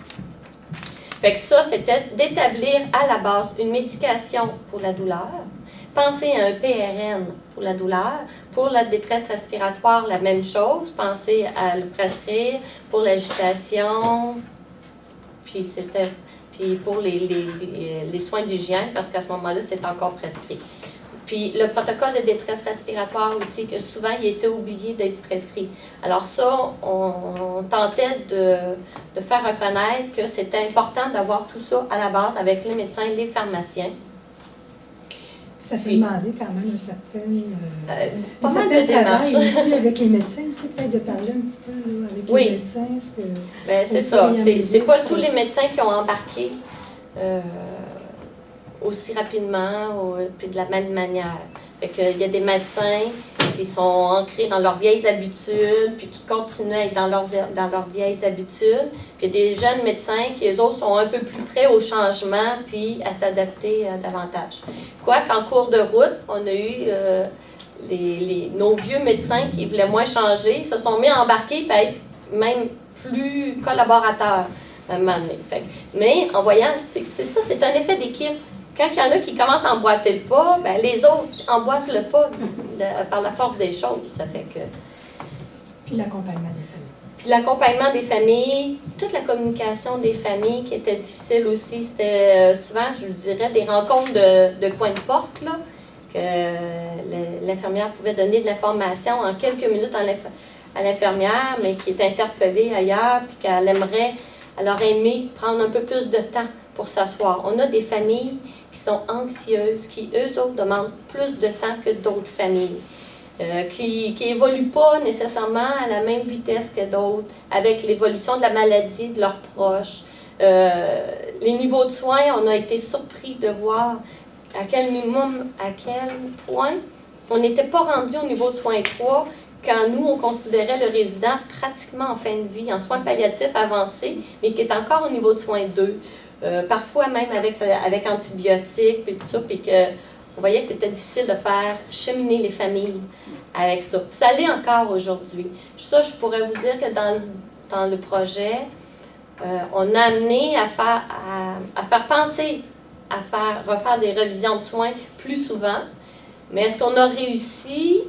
Fait que ça, c'était d'établir à la base une médication pour la douleur, penser à un PRN pour la douleur. Pour la détresse respiratoire, la même chose. Penser à le prescrire pour l'agitation. Puis pour les soins d'hygiène, parce qu'à ce moment-là, c'est encore prescrit. Puis le protocole de détresse respiratoire aussi, que souvent, il était oublié d'être prescrit. Alors ça, on tentait de faire reconnaître que c'était important d'avoir tout ça à la base avec les médecins et les pharmaciens. Ça fait demander quand même un certain démarches. travail aussi avec les médecins, aussi, peut-être de parler un petit peu là, avec les médecins. C'est ça. C'est pas tous les médecins qui ont embarqué aussi rapidement puis de la même manière. Fait que, il y a des médecins qui sont ancrés dans leurs vieilles habitudes, puis qui continuent à être dans leurs vieilles habitudes. Puis il y a des jeunes médecins qui, eux autres, sont un peu plus prêts au changement, puis à s'adapter davantage. Quoiqu'en cours de route, on a eu nos vieux médecins qui voulaient moins changer, se sont mis à embarquer, puis à être même plus collaborateurs à un moment donné. Mais en voyant, c'est ça, c'est un effet d'équipe. Quand il y en a qui commencent à emboîter le pas, ben, les autres emboîtent le pas par la force des choses. Ça fait que... Puis l'accompagnement des familles. Puis l'accompagnement des familles, toute la communication des familles qui était difficile aussi, c'était souvent, je vous dirais, des rencontres de coin de porte, là, que l'infirmière pouvait donner de l'information en quelques minutes à l'infirmière, mais qui est interpellée ailleurs, puis elle aurait aimé prendre un peu plus de temps pour s'asseoir. On a des familles qui sont anxieuses, qui, eux autres, demandent plus de temps que d'autres familles, qui évoluent pas nécessairement à la même vitesse que d'autres, avec l'évolution de la maladie de leurs proches. Les niveaux de soins, on a été surpris de voir à quel point on n'était pas rendu au niveau de soins 3 quand nous, on considérait le résident pratiquement en fin de vie, en soins palliatifs avancés, mais qui est encore au niveau de soins 2. Parfois même avec antibiotiques et tout ça, puis on voyait que c'était difficile de faire cheminer les familles avec ça. Ça l'est encore aujourd'hui. Ça, je pourrais vous dire que dans le projet, on a amené à faire penser à refaire des révisions de soins plus souvent. Mais est-ce qu'on a réussi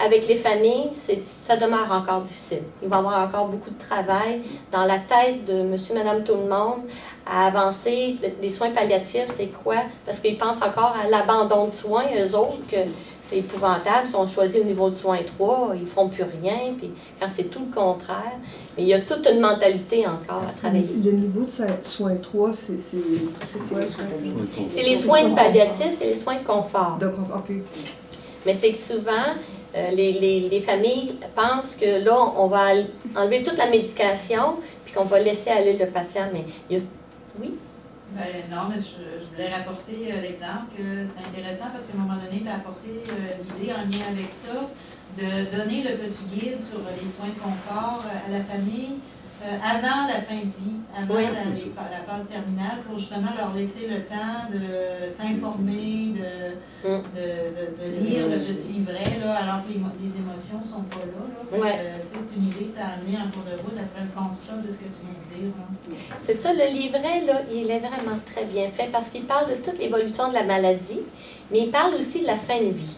avec les familles? Ça demeure encore difficile. Il va y avoir encore beaucoup de travail dans la tête de monsieur, madame, tout le monde à avancer. Les soins palliatifs, c'est quoi? Parce qu'ils pensent encore à l'abandon de soins, eux autres, que c'est épouvantable. Si on choisit le niveau de soins 3, ils ne feront plus rien. Puis quand c'est tout le contraire, mais il y a toute une mentalité encore à travailler. Le niveau de soins 3, c'est quoi? C'est les soins palliatifs, c'est les soins de confort. De confort, OK. Mais c'est que souvent, les familles pensent que là, on va enlever toute la médication puis qu'on va laisser aller le patient. Mais il y a... Oui? Ben, non, mais je voulais rapporter l'exemple que c'est intéressant parce qu'à un moment donné, tu as apporté l'idée en lien avec ça de donner le petit guide sur les soins de confort à la famille avant la fin de vie, avant la phase terminale, pour justement leur laisser le temps de s'informer, de lire le petit livret, là, alors que les émotions ne sont pas là. C'est une idée que tu as amenée en cours de route après le constat de ce que tu viens de dire. C'est ça, le livret, là, il est vraiment très bien fait parce qu'il parle de toute l'évolution de la maladie, mais il parle aussi de la fin de vie.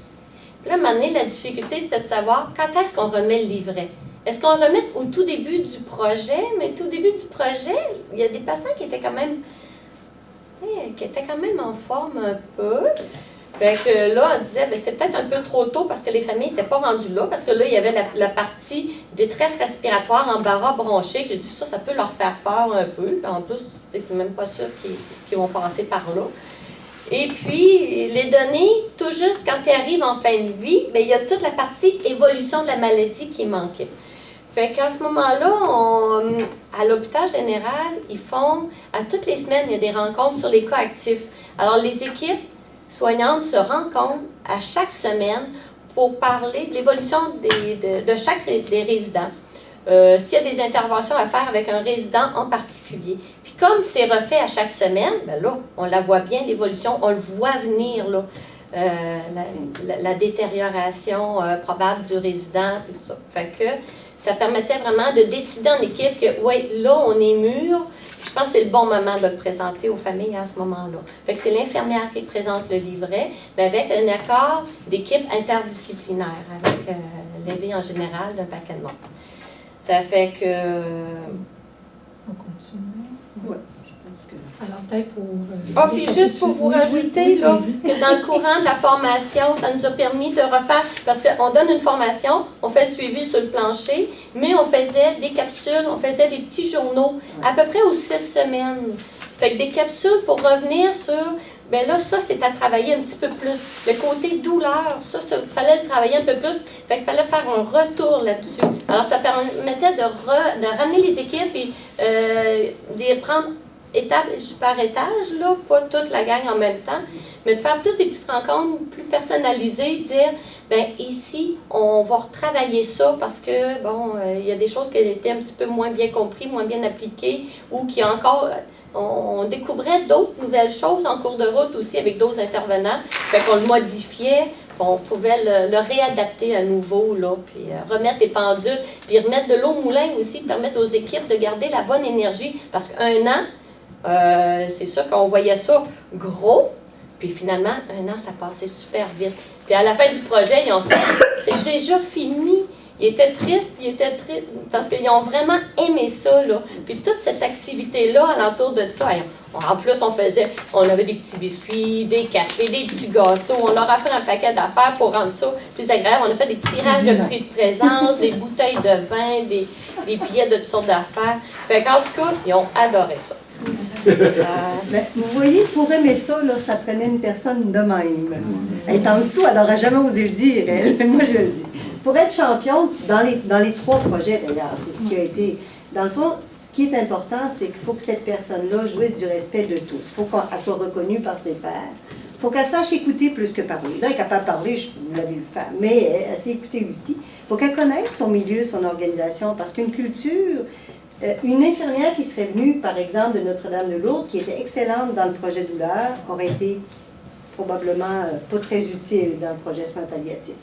Puis là, à un moment donné, la difficulté, c'était de savoir quand est-ce qu'on remet le livret. Est-ce qu'on le remet au tout début du projet? Mais au tout début du projet, il y a des patients qui étaient quand même en forme un peu. Fait que là, on disait, c'est peut-être un peu trop tôt parce que les familles n'étaient pas rendues là, parce que là, il y avait la partie détresse respiratoire, embarras bronchique. J'ai dit, ça peut leur faire peur un peu. En plus, c'est même pas sûr qu'ils vont passer par là. Et puis, les données, tout juste quand ils arrivent en fin de vie, il y a toute la partie évolution de la maladie qui manquait. Fait qu'à ce moment-là, à l'hôpital général, ils font, à toutes les semaines, il y a des rencontres sur les cas actifs. Alors, les équipes soignantes se rencontrent à chaque semaine pour parler de l'évolution de chaque des résidents. S'il y a des interventions à faire avec un résident en particulier. Puis comme c'est refait à chaque semaine, là, on la voit bien, l'évolution, on le voit venir, là, la détérioration probable du résident, puis tout ça. Fait que ça permettait vraiment de décider en équipe que, oui, là, on est mûr. Je pense que c'est le bon moment de le présenter aux familles à ce moment-là. Fait que c'est l'infirmière qui présente le livret, mais avec un accord d'équipe interdisciplinaire, avec l'éveil en général d'un paquet de monde. Ça fait que... On continue. Oui, je pense que... Alors, peut-être pour... puis juste pour vous rajouter, là, que dans le courant de la formation, ça nous a permis de refaire, parce qu'on donne une formation, on fait le suivi sur le plancher, mais on faisait des capsules, on faisait des petits journaux, à peu près aux 6 semaines. Fait que des capsules pour revenir sur... Bien là, ça, c'est à travailler un petit peu plus. Le côté douleur, ça, il fallait le travailler un peu plus. Fait qu'il fallait faire un retour là-dessus. Alors, ça permettait de ramener les équipes et de les prendre étage par étage, là, pas toute la gang en même temps, mais de faire plus des petites rencontres plus personnalisées, dire, ben ici, on va retravailler ça parce que, bon, il y a des choses qui étaient un petit peu moins bien comprises, moins bien appliquées, ou qui encore, on découvrait d'autres nouvelles choses en cours de route aussi avec d'autres intervenants, fait qu'on le modifiait, on pouvait le réadapter à nouveau, là, puis remettre des pendules, puis remettre de l'eau au moulin aussi, permettre aux équipes de garder la bonne énergie, parce qu'un an, c'est sûr qu'on voyait ça gros, puis finalement, un an, ça passait super vite. Puis à la fin du projet, ils ont fait, c'est déjà fini. Ils étaient tristes, parce qu'ils ont vraiment aimé ça, là. Puis toute cette activité-là, alentour de ça, en plus, on avait des petits biscuits, des cafés, des petits gâteaux. On leur a fait un paquet d'affaires pour rendre ça plus agréable. On a fait des tirages de prix de présence, des bouteilles de vin, des billets de toutes sortes d'affaires. Fait qu'en tout cas, ils ont adoré ça. Ben, vous voyez, pour aimer ça, là, ça prenait une personne de même. Elle est en dessous, elle n'aurait jamais osé le dire, elle. Moi, je le dis. Pour être championne, dans les 3 projets d'ailleurs, c'est ce qui a été... Dans le fond, ce qui est important, c'est qu'il faut que cette personne-là jouisse du respect de tous. Il faut qu'elle soit reconnue par ses pairs. Il faut qu'elle sache écouter plus que parler. Là, elle est capable de parler, vous l'avez vu faire, mais elle sait écouter aussi. Il faut qu'elle connaisse son milieu, son organisation, parce qu'une culture... une infirmière qui serait venue, par exemple, de Notre-Dame-de-Lourdes, qui était excellente dans le projet douleur, aurait été probablement pas très utile dans le projet soins palliatifs.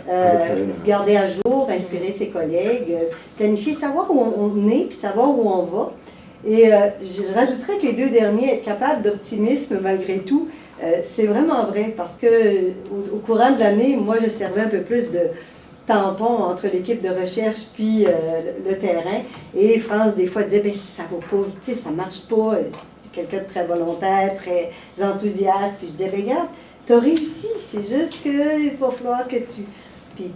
Se garder à jour, inspirer ses collègues, planifier, savoir où on est, puis savoir où on va. Et je rajouterais que les 2 derniers, être capable d'optimisme malgré tout, c'est vraiment vrai, parce que au courant de l'année, moi, je servais un peu plus de tampon entre l'équipe de recherche puis le terrain. Et France, des fois, disait, ben, ça va pas, tu sais, ça marche pas. C'était quelqu'un de très volontaire, très enthousiaste. Puis je disais, ben, regarde, tu as réussi. C'est juste qu'il va falloir que tu... Puis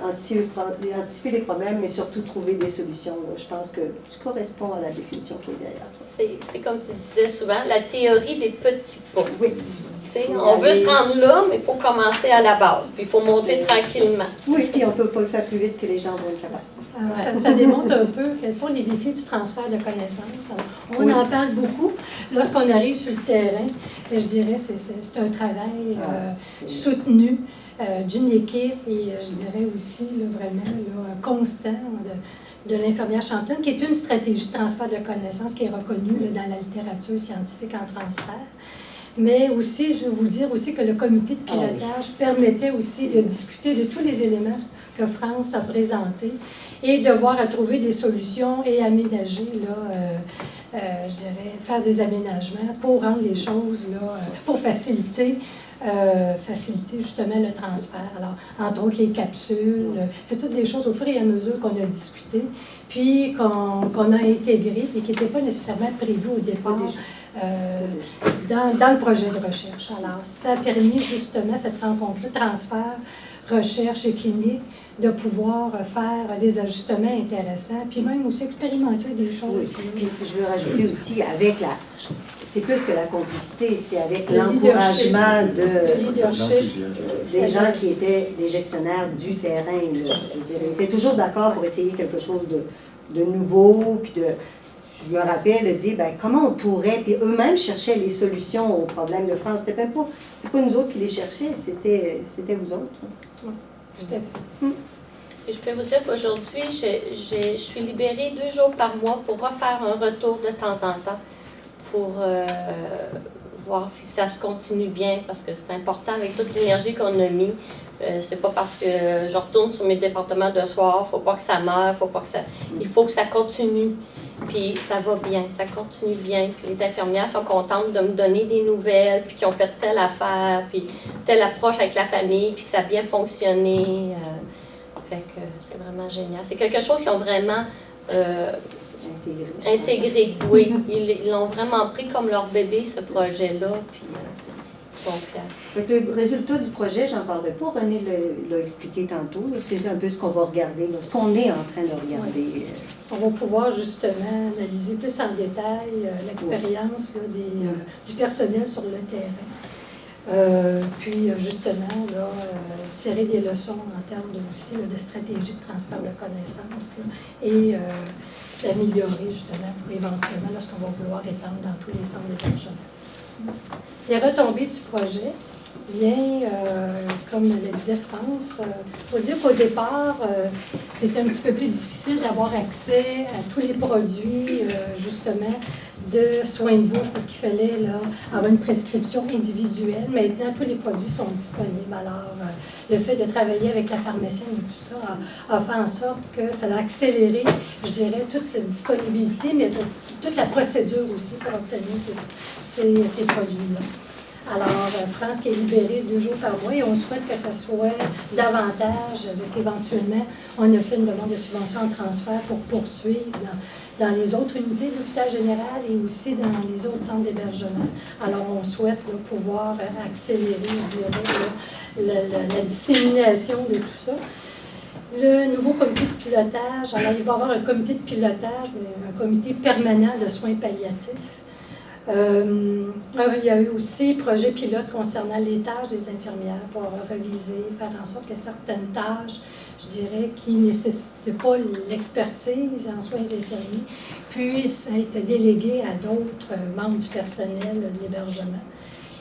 anticiper les problèmes, mais surtout trouver des solutions. Je pense que tu corresponds à la définition qui est derrière toi. C'est comme tu disais souvent, la théorie des petits pas. Oui. On veut se rendre là, mais il faut commencer à la base, puis il faut monter tranquillement. Oui, puis on ne peut pas le faire plus vite que les gens vont le faire. Ça démontre un peu quels sont les défis du transfert de connaissances. Alors, on en parle beaucoup. Lorsqu'on arrive sur le terrain, je dirais que c'est un travail soutenu d'une équipe et je dirais aussi là, vraiment là, constant de l'infirmière championne, qui est une stratégie de transfert de connaissances qui est reconnue là, dans la littérature scientifique en transfert. Mais aussi, je veux vous dire aussi que le comité de pilotage permettait aussi de discuter de tous les éléments que France a présentés et de voir à trouver des solutions et aménager, là, je dirais, faire des aménagements pour rendre les choses, là, pour faciliter justement le transfert. Alors, entre autres, les capsules, c'est toutes des choses au fur et à mesure qu'on a discuté, puis qu'on a intégrées et qui n'étaient pas nécessairement prévues au départ. Dans le projet de recherche. Alors, ça a permis justement cette rencontre-là, transfert, recherche et clinique, de pouvoir faire des ajustements intéressants, puis même aussi expérimenter des choses. Oui, puis je veux rajouter aussi, avec c'est plus que la complicité, c'est avec l'encouragement des gens qui étaient des gestionnaires du terrain. Là, je dirais. Ils étaient toujours d'accord pour essayer quelque chose de nouveau, puis je me rappelle de dire, ben, comment on pourrait, puis eux-mêmes cherchaient les solutions aux problèmes de France. C'était pas nous autres qui les cherchions, c'était vous autres. Oui, tout à fait. Et je peux vous dire qu'aujourd'hui, je suis libérée 2 jours par mois pour refaire un retour de temps en temps pour voir si ça se continue bien, parce que c'est important avec toute l'énergie qu'on a mis. C'est pas parce que je retourne sur mes départements de soir, faut pas que ça meure, il faut que ça continue. Puis ça va bien, ça continue bien. Puis les infirmières sont contentes de me donner des nouvelles, puis qui ont fait telle affaire, puis telle approche avec la famille, puis que ça a bien fonctionné. Fait que c'est vraiment génial. C'est quelque chose qu'ils ont vraiment intégré. Oui, ils l'ont vraiment pris comme leur bébé, ce projet-là, puis ils sont fiers. Fait que le résultat du projet, j'en parlerai pas, René l'a expliqué tantôt. C'est un peu ce qu'on va regarder, là, ce qu'on est en train de regarder. Oui. On va pouvoir justement analyser plus en détail l'expérience du personnel sur le terrain. Puis justement, là, tirer des leçons en termes aussi de stratégie de transfert de connaissances là, et d'améliorer justement pour éventuellement lorsqu'on va vouloir étendre dans tous les centres d'hébergement. Les retombées du projet, bien, comme le disait France, il faut dire qu'au départ, c'était un petit peu plus difficile d'avoir accès à tous les produits, justement, de soins de bouche, parce qu'il fallait là, avoir une prescription individuelle. Maintenant, tous les produits sont disponibles. Alors, le fait de travailler avec la pharmacienne et tout ça a fait en sorte que ça a accéléré, je dirais, toute cette disponibilité, mais toute la procédure aussi pour obtenir ces produits-là. Alors, France qui est libérée 2 jours par mois et on souhaite que ça soit davantage, avec éventuellement, on a fait une demande de subvention en transfert pour poursuivre dans les autres unités de l'hôpital général et aussi dans les autres centres d'hébergement. Alors, on souhaite là, pouvoir accélérer, je dirais, la dissémination de tout ça. Le nouveau comité de pilotage, alors il va y avoir un comité de pilotage, un comité permanent de soins palliatifs. Il y a eu aussi projet pilote concernant les tâches des infirmières pour reviser, faire en sorte que certaines tâches, je dirais, qui ne nécessitaient pas l'expertise en soins infirmiers, puissent être déléguées à d'autres membres du personnel de l'hébergement.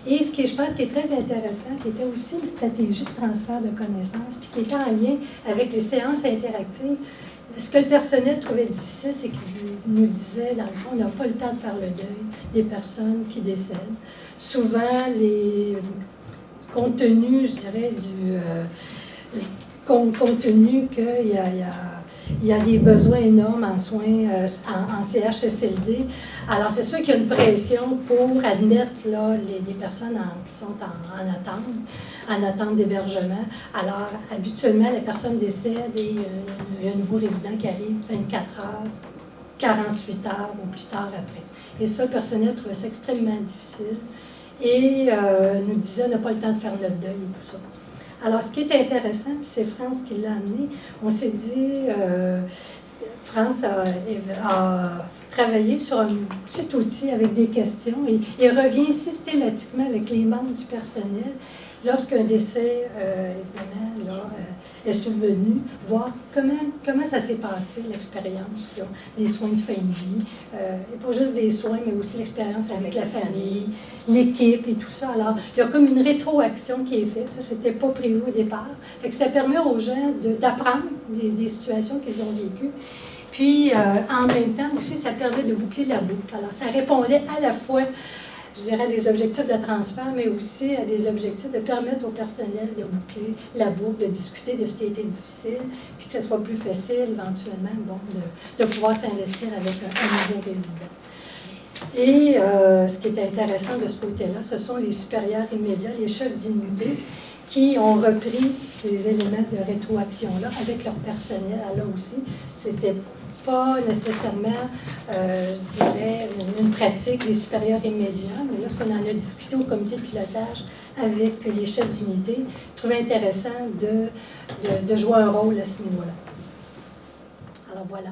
Et ce qui, je pense, qui est très intéressant, qui était aussi une stratégie de transfert de connaissances, puis qui était en lien avec les séances interactives. Ce que le personnel trouvait difficile, c'est qu'il nous disait, dans le fond, on n'a pas le temps de faire le deuil des personnes qui décèdent. Souvent, compte tenu, je dirais, compte tenu qu'il y a des besoins énormes en soins, en CHSLD. Alors, c'est sûr qu'il y a une pression pour admettre là, les personnes qui sont en attente d'hébergement. Alors, habituellement, les personnes décèdent et il y a un nouveau résident qui arrive 24 heures, 48 heures ou plus tard après. Et ça, le personnel trouvait ça extrêmement difficile et nous disait on n'a pas le temps de faire notre deuil et tout ça. Alors, ce qui est intéressant, puis c'est France qui l'a amené, on s'est dit, France a travaillé sur un petit outil avec des questions et revient systématiquement avec les membres du personnel lorsqu'un décès, évidemment, là, est survenu, voir comment ça s'est passé, l'expérience des soins de fin de vie, et pas juste des soins, mais aussi l'expérience avec la famille, l'équipe et tout ça. Alors, il y a comme une rétroaction qui est faite, ça, c'était pas prévu au départ. Fait que ça permet aux gens d'apprendre des situations qu'ils ont vécues. Puis, en même temps aussi, ça permet de boucler la boucle. Alors, ça répondait à la fois, je dirais, à des objectifs de transfert, mais aussi à des objectifs de permettre au personnel de boucler la boucle, de discuter de ce qui a été difficile, puis que ce soit plus facile, éventuellement, bon, de pouvoir s'investir avec un nouveau résident. Et ce qui est intéressant de ce côté-là, ce sont les supérieurs immédiats, les chefs d'unité, qui ont repris ces éléments de rétroaction-là avec leur personnel. Alors là aussi, c'était pas nécessairement, je dirais, une pratique des supérieurs immédiats, mais lorsqu'on en a discuté au comité de pilotage avec les chefs d'unité, je trouvais intéressant de jouer un rôle à ce niveau-là. Alors voilà.